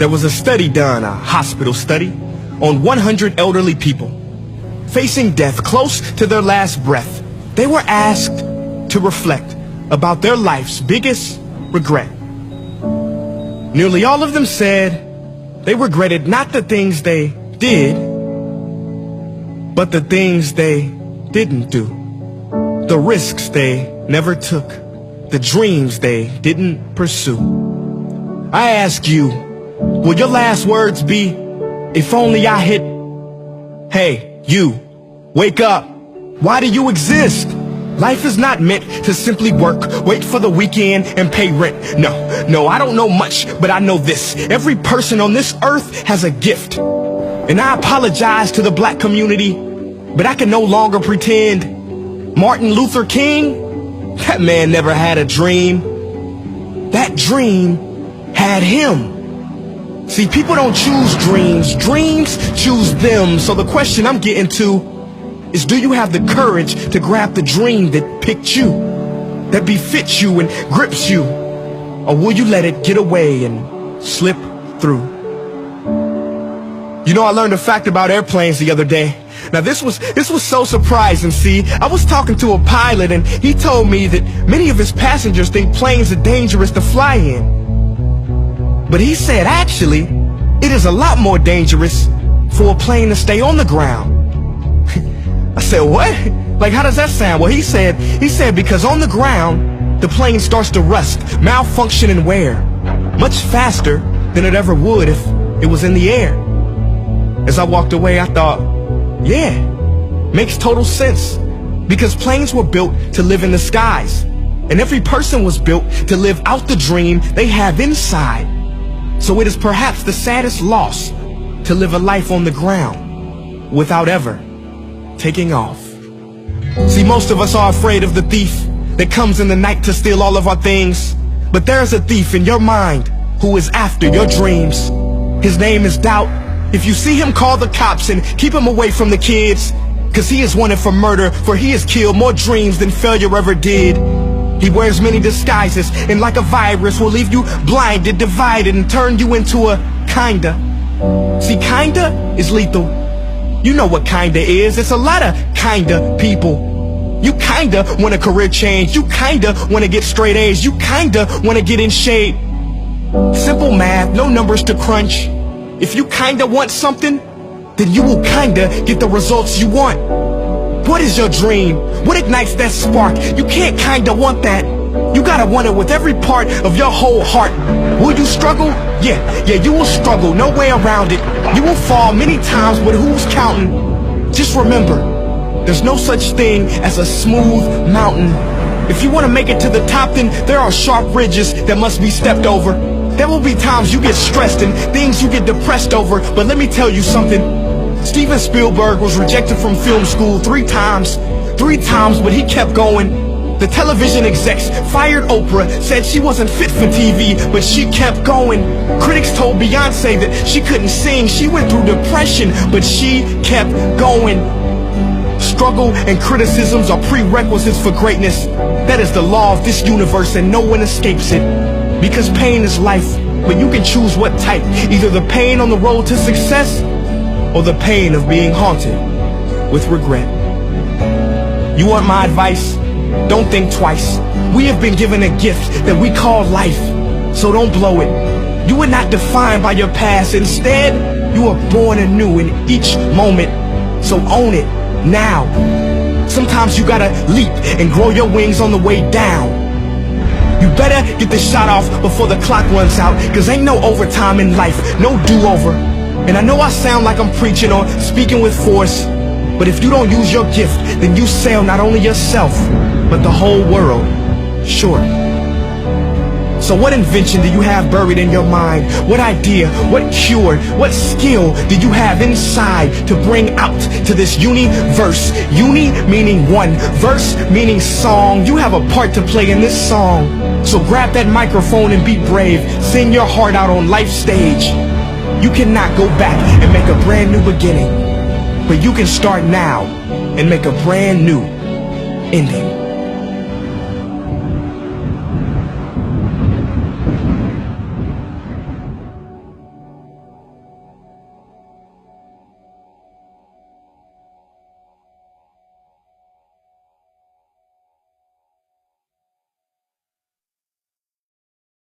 There was a study done, a hospital study, on 100 elderly people facing death close to their last breath. They were asked to reflect about their life's biggest regret. Nearly all of them said they regretted not the things they did, but the things they didn't do. The risks they never took, the dreams they didn't pursue. I ask you, will your last words be, if only I hit, hey, you, wake up. Why do you exist? Life is not meant to simply work, wait for the weekend, and pay rent. No, I don't know much, but I know this. Every person on this earth has a gift. And I apologize to the black community, but I can no longer pretend. Martin Luther King, that man never had a dream. That dream had him. See, people don't choose dreams. Dreams choose them. So the question I'm getting to is, do you have the courage to grab the dream that picked you, that befits you and grips you? Or will you let it get away and slip through? You know, I learned a fact about airplanes the other day. Now this was so surprising. See, I was talking to a pilot and he told me that many of his passengers think planes are dangerous to fly in. But he said actually, it is a lot more dangerous for a plane to stay on the ground. I said, what? Like, how does that sound? Well, he said because on the ground, the plane starts to rust, malfunction, and wear much faster than it ever would if it was in the air. As I walked away, I thought, yeah, makes total sense. Because planes were built to live in the skies, and every person was built to live out the dream they have inside. So it is perhaps the saddest loss to live a life on the ground without ever taking off. See, most of us are afraid of the thief that comes in the night to steal all of our things. But there's a thief in your mind who is after your dreams. His name is doubt. If you see him, call the cops and keep him away from the kids, 'cause he is wanted for murder, for he has killed more dreams than failure ever did. He wears many disguises, and like a virus will leave you blinded, divided, and turn you into a kinda. See, kinda is lethal. You know what kinda is. It's a lot of kinda people. You kinda want a career change. You kinda want to get straight A's. You kinda want to get in shape. Simple math, no numbers to crunch. If you kinda want something, then you will kinda get the results you want. What is your dream? What ignites that spark? You can't kinda want that. You gotta want it with every part of your whole heart. Will you struggle? Yeah, you will struggle, no way around it. You will fall many times, but who's counting? Just remember, there's no such thing as a smooth mountain. If you want to make it to the top, then there are sharp ridges that must be stepped over. There will be times you get stressed and things you get depressed over, but let me tell you something. Steven Spielberg was rejected from film school 3 times, but he kept going. The television execs fired Oprah, said she wasn't fit for TV, but she kept going. Critics told Beyonce that she couldn't sing, she went through depression, but she kept going. Struggle and criticisms are prerequisites for greatness. That is the law of this universe, and no one escapes it. Because pain is life, but you can choose what type. Either the pain on the road to success, or the pain of being haunted with regret. You want my advice? Don't think twice. We have been given a gift that we call life, so don't blow it. You are not defined by your past. Instead, you are born anew in each moment, so own it now. Sometimes you gotta leap and grow your wings on the way down. You better get the shot off before the clock runs out, 'cause ain't no overtime in life, no do-over. And I know I sound like I'm preaching or speaking with force, but if you don't use your gift, then you sell not only yourself, but the whole world short. So what invention do you have buried in your mind? What idea, what cure, what skill do you have inside to bring out to this universe? Uni meaning one, verse meaning song. You have a part to play in this song. So grab that microphone and be brave. Sing your heart out on life's stage. You cannot go back and make a brand new beginning, but you can start now and make a brand new ending.